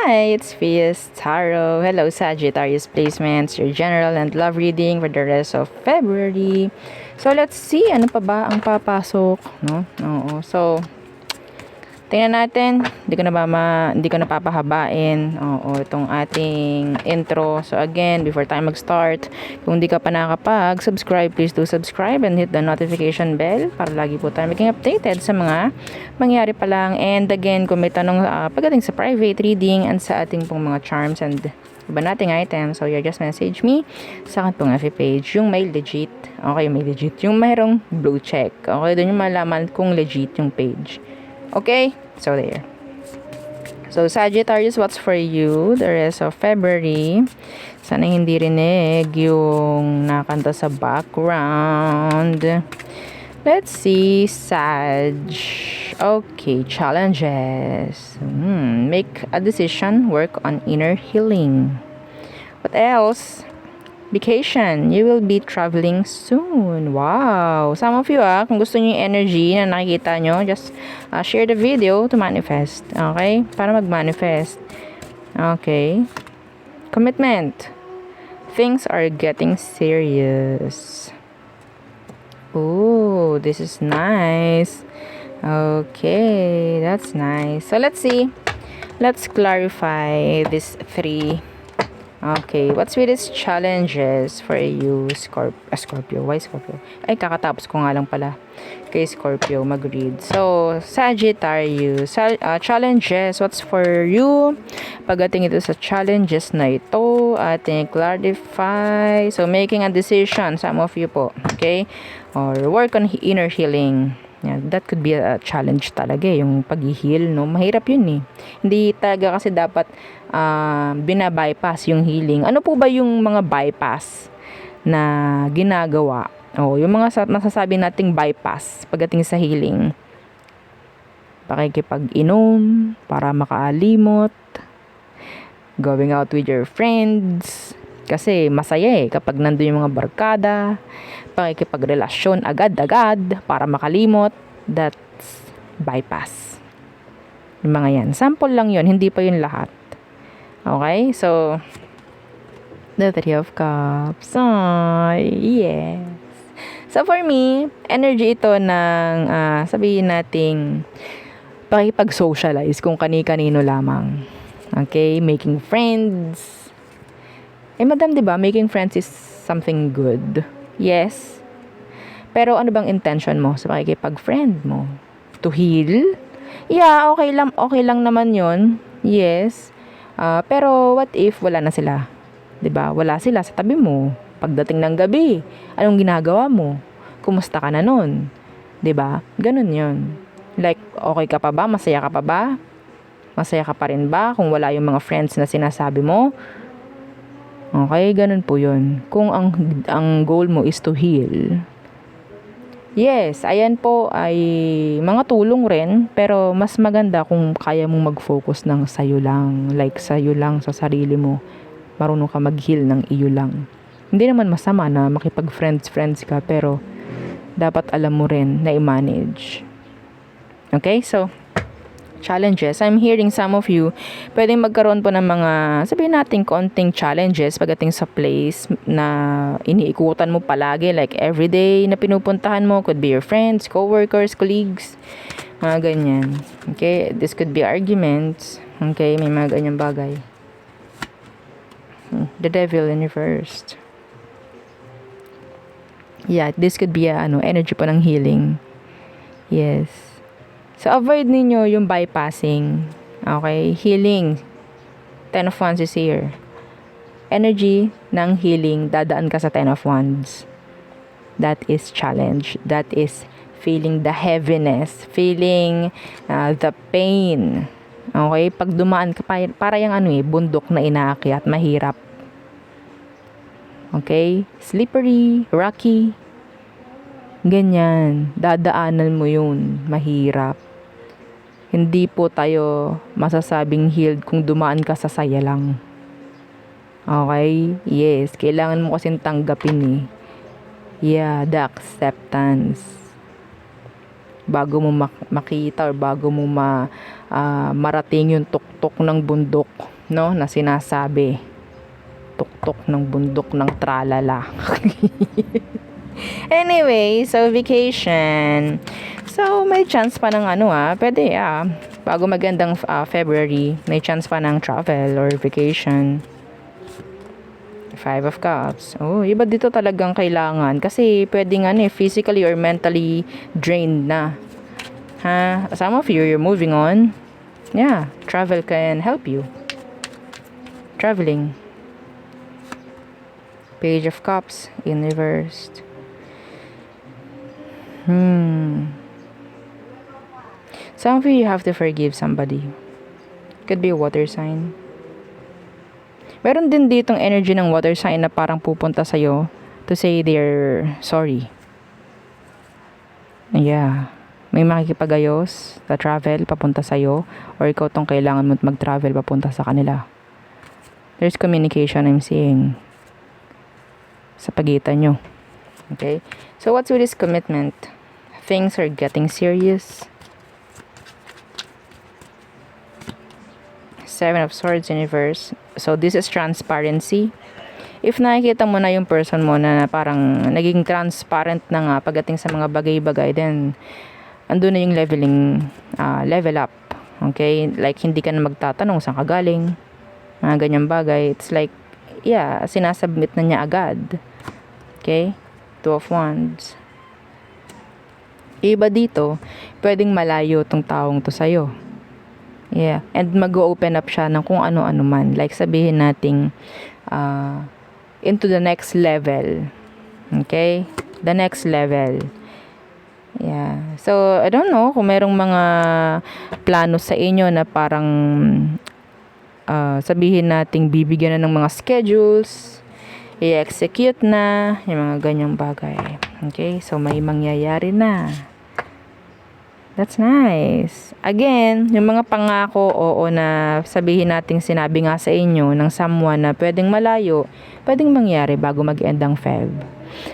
Hi, it's Fierce Tarot. Hello, Sagittarius placements, your general and love reading for the rest of February. So, let's see, ano pa ba ang papasok, no? Oo. So, tingnan natin. Hindi ko na papahabain. Oo, itong ating intro. So, again, before tayo mag-start, kung hindi ka pa nakakapag-subscribe, please do subscribe and hit the notification bell para lagi po tayo maging updated sa mga mangyari pa lang. And again, kung may tanong pagdating sa private reading and sa ating pong mga charms and iba nating items, so you just message me sa akin pong FB page, yung may legit. Okay, may legit. Yung mayroong blue check. Okay, doon yung malaman kung legit yung page. Okay? So, there. So, Sagittarius, what's for you the rest of February? Sana hindi rinig yung nakanta sa background. Let's see, Sag. Okay, challenges. Make a decision, work on inner healing. What else? Vacation. You will be traveling soon. Wow. Some of you, kung gusto niyo yung energy na nakikita nyo, just share the video to manifest. Okay? Para mag-manifest. Okay. Commitment. Things are getting serious. Oh, this is nice. Okay, that's nice. So, let's see. Let's clarify these three. Okay, what's with these challenges for you, Scorpio? Why Scorpio? Ay, kakatapos ko nga lang pala kay Scorpio mag-read. So, Sagittarius, challenges, what's for you? Pagdating ito sa challenges na ito, ating clarify. So, making a decision, some of you po, okay? Or work on inner healing. Yeah, that could be a challenge talaga yung pag-heal, no? Mahirap yun eh. Hindi talaga kasi dapat binabypass yung healing. Ano po ba yung mga bypass na ginagawa? Yung mga masasabi nating bypass pagdating sa healing. Pakikipag-inom para makaalimot. Going out with your friends. Kasi masaya kapag nandun yung mga barkada. Pakikipagrelasyon agad-agad para makalimot. That's bypass. Yung mga yan. Sample lang yun, hindi pa yun lahat. Okay, so the Three of Cups. Yes. So for me, energy ito ng sabihin nating pakipag-socialize kung kani-kanino lamang. Okay, making friends. Madam, 'di ba? Making friends is something good. Yes. Pero ano bang intention mo sa pakikipag-friend mo? To heal? Yeah, okay lang naman 'yon. Yes. Pero what if wala na sila? 'Di ba? Wala sila sa tabi mo. Pagdating ng gabi, anong ginagawa mo? Kumusta ka na nun? 'Di ba? Ganun 'yon. Like, okay ka pa ba? Masaya ka pa ba? Masaya ka pa rin ba kung wala yung mga friends na sinasabi mo? Okay, ganun po 'yon. Kung ang goal mo is to heal. Yes, ayan po ay mga tulong rin, pero mas maganda kung kaya mong mag-focus ng sayo lang, like sayo lang sa sarili mo. Marunong ka mag-heal ng iyo lang. Hindi naman masama na makipag-friends ka, pero dapat alam mo rin na i-manage. Okay, so challenges. I'm hearing some of you pwedeng magkaroon po ng mga, sabihin natin, konting challenges pagdating sa place na iniikutan mo palagi, like everyday na pinupuntahan mo. Could be your friends, co-workers, colleagues, mga ganyan. Okay, this could be arguments. Okay, may mga ganyang bagay. The Devil in reverse. Yeah, this could be energy po ng healing. Yes. So, avoid ninyo yung bypassing. Okay? Healing. Ten of Wands is here. Energy ng healing, dadaan ka sa Ten of Wands. That is challenge. That is feeling the heaviness. Feeling the pain. Okay? Pag dumaan ka, para yung bundok na inaakyat, mahirap. Okay? Slippery, rocky. Ganyan. Dadaanan mo yun. Mahirap. Hindi po tayo masasabing healed kung dumaan ka sa saya lang. Okay? Yes. Kailangan mo kasing tanggapin . Yeah, the acceptance. Bago mo makita or bago mo marating yung tuktok ng bundok, no, na sinasabi. Tuktok ng bundok ng tralala. Anyway, so vacation. So, may chance pa ng pwede bago magandang February, may chance pa ng travel or vacation. 5 of Cups. Oh, iba dito talagang kailangan. Kasi pwedeng physically or mentally drained na. Some of you, you're moving on. Yeah, travel can help you. Traveling. Page of Cups in reversed. Some of you have to forgive somebody. Could be a water sign. Meron din ditong energy ng water sign na parang pupunta sa'yo to say they're sorry. Yeah. May makikipagayos sa travel papunta sa'yo, or ikaw tong kailangan mo mag-travel papunta sa kanila. There's communication I'm seeing sa pagitan nyo. Okay? So what's with this commitment? Things are getting serious. 7 of Swords in reverse. So, this is transparency. If nakikita mo na yung person mo na parang naging transparent na nga pagdating sa mga bagay-bagay, then andun na yung level up. Okay? Like, hindi ka na magtatanong saan ka galing. Mga ganyang bagay. It's like, sinasubmit na niya agad. Okay? 2 of Wands. Iba dito, pwedeng malayo tong taong to sa'yo. Yeah. And mag-open up siya ng kung ano-ano man. Like sabihin nating into the next level. Okay? The next level. Yeah. So, I don't know kung merong mga plano sa inyo na parang sabihin nating bibigyan na ng mga schedules, i-execute na, yung mga ganyang bagay. Okay? So, may mangyayari na. That's nice. Again, yung mga pangako, na sabihin nating sinabi nga sa inyo ng someone na pwedeng malayo, pwedeng mangyari bago mag-end ang Feb.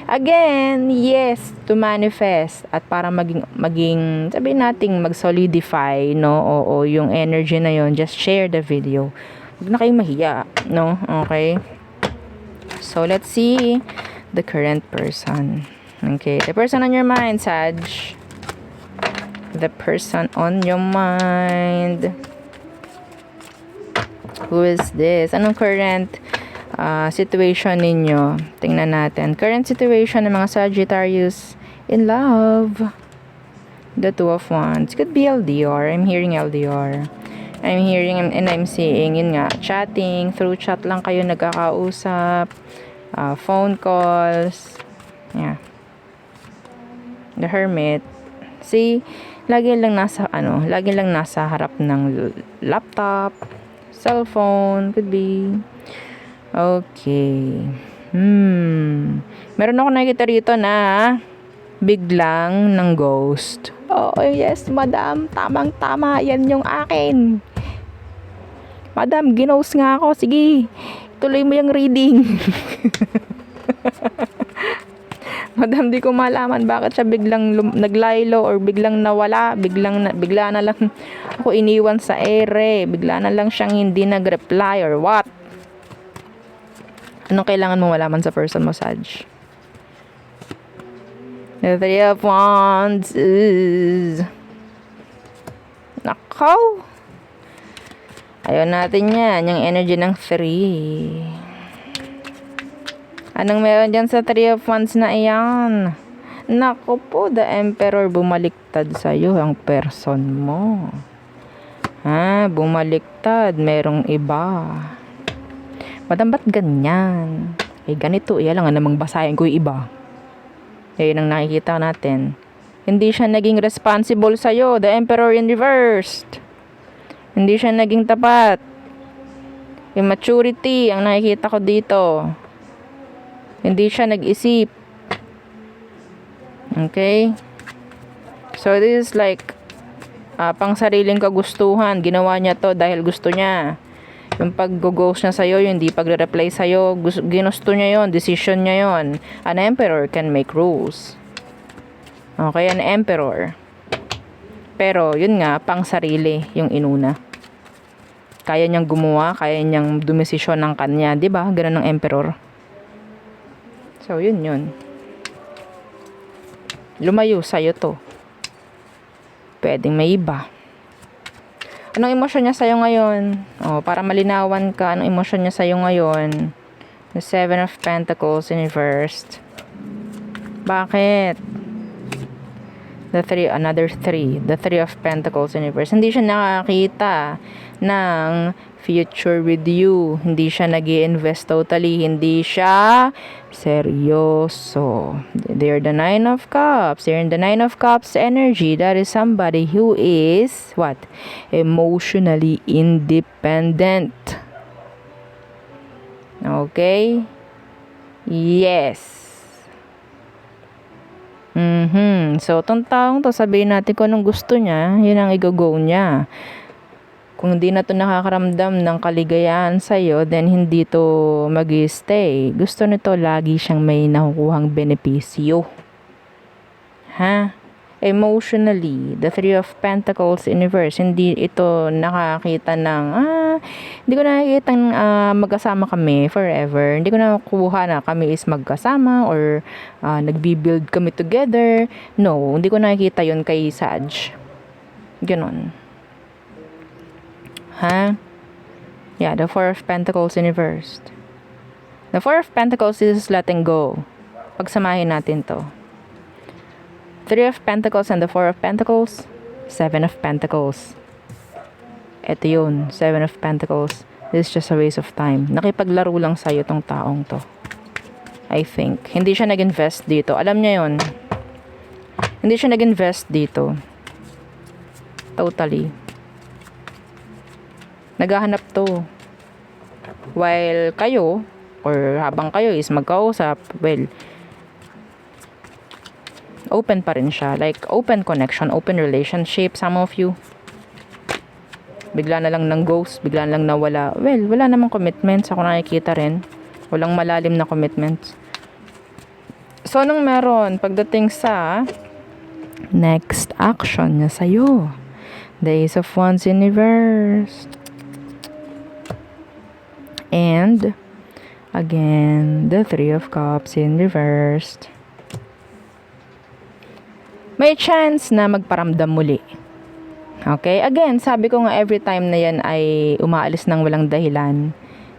Again, yes, to manifest at para maging sabihin nating mag-solidify, no? Yung energy na yon, just share the video. Huwag na kayong mahiya, no? Okay? So, let's see the current person. Okay, the person on your mind, Sag. The person on your mind. Who is this? Anong current situation ninyo? Tingnan natin. Current situation ng mga Sagittarius in love. The 2 of Wands. Could be LDR. I'm hearing LDR. I'm hearing and I'm seeing, yun nga, chatting. Through chat lang kayo nagkakausap. Phone calls. Yeah. The Hermit. See, lagi lang nasa harap ng laptop, cellphone, could be. Okay. Meron ako nakikita rito na biglang ng ghost. Oh, yes, madam. Tamang-tama. Yan yung akin. Madam, ginost nga ako. Sige, tuloy mo yung reading. Madam, di ko malaman bakit siya biglang naglaylo or biglang nawala, bigla na lang ako iniwan sa ere, bigla na lang siyang hindi nag-reply or what? Anong kailangan mo malaman sa person mo, Sag? The 3 of Wands is... Nakaw! Ayaw natin yan, yung energy ng 3. Anong meron dyan sa 3 of Wands na iyan? Naku po, the Emperor, bumaliktad sa'yo ang person mo. Bumaliktad, merong iba. Madam, ba't ganyan? Ganito, lang namang basahin ko yung iba. Yun ang nakikita natin. Hindi siya naging responsible sa'yo, the Emperor in reversed. Hindi siya naging tapat. Immaturity ang nakikita ko dito. Hindi siya nag-isip. Okay? So, this is like pang sariling kagustuhan. Ginawa niya to dahil gusto niya. Yung pag-ghost niya sa'yo, yung hindi pagre-reply sa'yo, ginusto niya yon, decision niya yon. An emperor can make rules. Okay, an emperor. Pero, yun nga, pang sarili yung inuna. Kaya niyang gumawa, kaya niyang dumesisyon ng kanya, 'di ba? Ganun ng emperor. So, yun. Lumayo sa'yo to. Pwedeng may iba. Anong emosyon niya sa'yo ngayon? Para malinawan ka, anong emosyon niya sa'yo ngayon? The Seven of Pentacles in reversed. Bakit? Another three. The Three of Pentacles in reverse. Hindi siya nakakita ng future with you. Hindi siya nag-i-invest totally. Hindi siya seryoso. They're the Nine of Cups. They're in the Nine of Cups energy. That is somebody who is, what? Emotionally independent. Okay? Yes. So, itong taong to, sabihin natin kung anong gusto niya, yun ang i-go niya. Kung hindi na to nakakaramdam ng kaligayahan sa'yo, then hindi to mag-stay. Gusto nito lagi siyang may nakukuhang benepisyo. Emotionally, the Three of Pentacles in reverse, hindi ito nakakita ng, hindi ko nakikita magkasama kami forever. Hindi ko nakukuha na kami is magkasama or nagbi-build kami together. No, hindi ko nakikita yun kay Sag. Ganon. Yeah, the Four of Pentacles in reverse. The Four of Pentacles is letting go. Pagsamahin natin to. Three of Pentacles and the Four of Pentacles, Seven of Pentacles. Ito yun, Seven of Pentacles. This is just a waste of time. Nakipaglaro lang sa'yo tong taong to. I think. Hindi siya nag-invest dito. Alam niya yun. Hindi siya nag-invest dito. Totally. Naghahanap to. While kayo, or habang kayo is magkausap, well, open pa rin siya. Like, open connection, open relationship. Some of you, bigla na lang ng ghost, bigla na lang nawala. Well, wala namang commitments. Ako nakikita rin. Walang malalim na commitments. So, anong meron? Pagdating sa next action niya sa'yo. The Ace of Wands in reverse. And, again, the Three of Cups in reversed. May chance na magparamdam muli. Okay? Again, sabi ko nga every time na yan ay umaalis ng walang dahilan,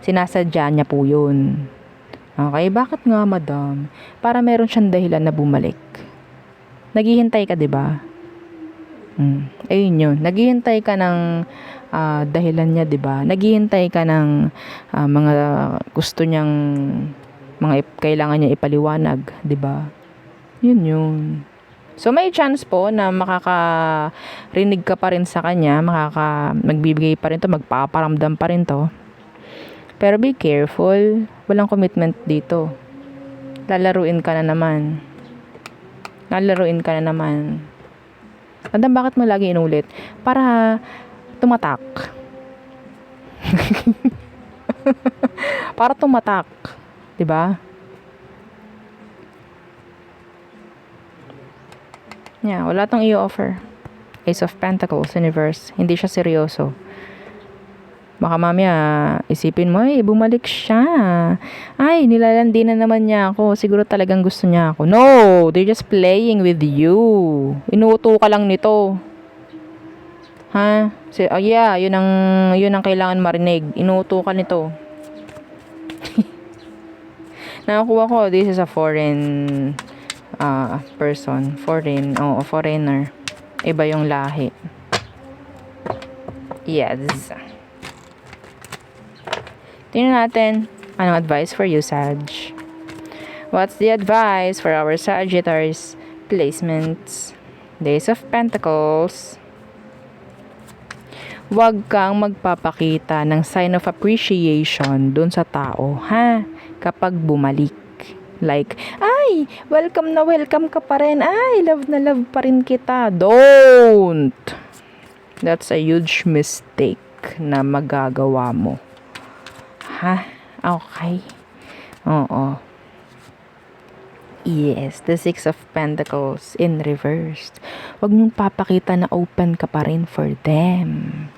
sinasadya niya po yun. Okay? Bakit nga, madam? Para meron siyang dahilan na bumalik. Naghihintay ka, diba? Ayun yun. Naghihintay ka ng dahilan niya, diba? Naghihintay ka ng mga gusto niyang, mga kailangan niya ipaliwanag, diba? Yun. So, may chance po na makakarinig ka pa rin sa kanya, magbibigay pa rin to, magpaparamdam pa rin to. Pero be careful, walang commitment dito. Lalaruin ka na naman. Madam, bakit mo lagi inulit? Para tumatak. Para tumatak. Diba? Yeah, wala tong i-offer. Ace of Pentacles in reverse. Hindi siya seryoso. Baka mamaya isipin mo, bumalik siya. Ay, nilalandi na naman niya ako. Siguro talagang gusto niya ako. No! They're just playing with you. Inuuto ka lang nito. Yeah, yun ang kailangan marinig. Inuuto ka nito. Nakakuha ko, this is a foreign person. Foreigner. Iba yung lahi. Yes. Tingnan natin, anong advice for you, Sag? What's the advice for our Sagittarius placements? The Ace of Pentacles. Huwag kang magpapakita ng sign of appreciation dun sa tao, kapag bumalik. Like, ay, welcome na welcome ka pa rin. Ay, love na love pa rin kita. Don't! That's a huge mistake na magagawa mo. Okay? Oo. Yes, the Six of Pentacles in reverse. Huwag niyong papakita na open ka pa rin for them.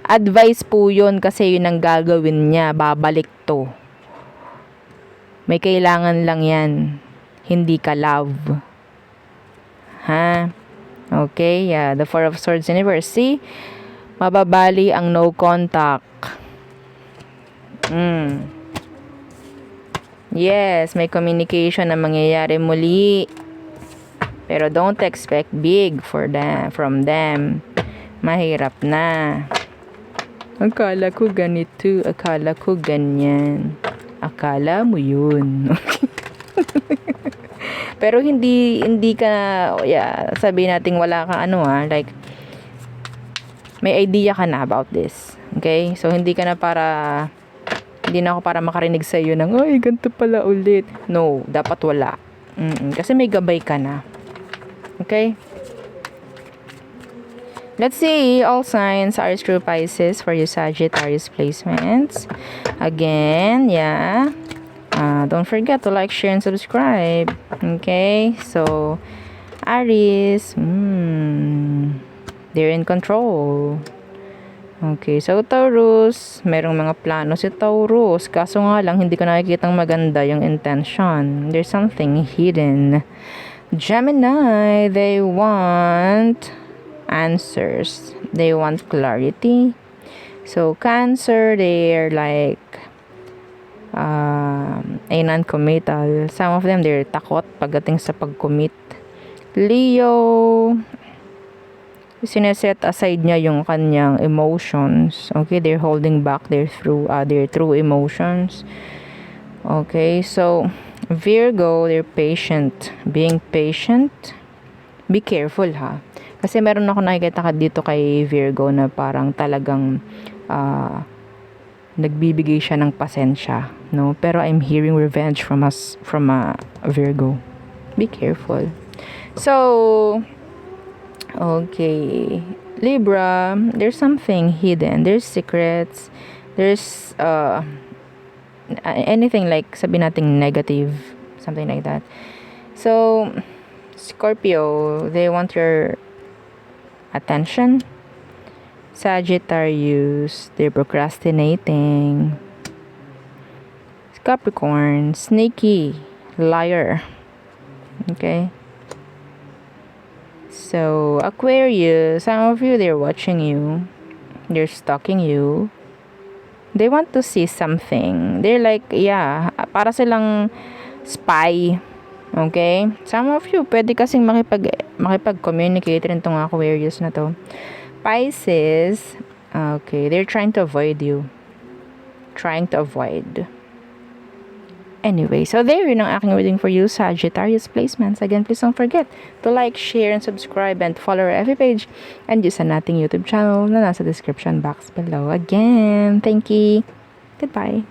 Advice po yun kasi yun ang gagawin niya. Babalik to. May kailangan lang yan. Hindi ka love. Ha? Okay, yeah. The Four of Swords in reverse. See? Mababali ang no contact. Yes, may communication na mangyayari muli. Pero don't expect big from them. Mahirap na. Akala ko ganito, akala ko ganyan. Akala mo yun. Pero hindi ka, sabihin natin wala ka like, may idea ka na about this. Okay? So, hindi na ako para makarinig sa iyo ng, ay, ganito pala ulit. No, dapat wala. Kasi may gabay ka na. Okay? Let's see, all signs are true Pisces for your Sagittarius placements. Again, yeah. Don't forget to like, share, and subscribe. Okay? So, Aries, they're in control. Okay, so Taurus, merong mga plano si Taurus. Kaso nga lang, hindi ko nakikitang maganda yung intention. There's something hidden. Gemini, they want answers. They want clarity. So, Cancer, they're like a non-committal. Some of them, they're takot pagdating sa pag-commit. Leo, sineset aside niya yung kanyang emotions. Okay, they're holding back their true emotions. Okay, so Virgo, they're patient. Being patient. Be careful ha. Kasi meron ako nakikita dito kay Virgo na parang talagang nagbibigay siya ng pasensya, no? Pero I'm hearing revenge from Virgo. Be careful. So, okay, Libra, there's something hidden. There's secrets. There's anything like sabi nating negative, something like that. So, Scorpio, they want your attention. Sagittarius, they're procrastinating. Capricorn, sneaky, liar. Okay. So, Aquarius, some of you, they're watching you. They're stalking you. They want to see something. They're like, para silang spy. Okay? Some of you, pwede kasing makipag-communicate rin tong Aquarius na to. Pisces, okay, they're trying to avoid you. Anyway, so there yun ang aking reading for you, Sagittarius placements. Again, please don't forget to like, share, and subscribe, and follow our FB page, and use ang nating YouTube channel na nasa description box below. Again, thank you. Goodbye.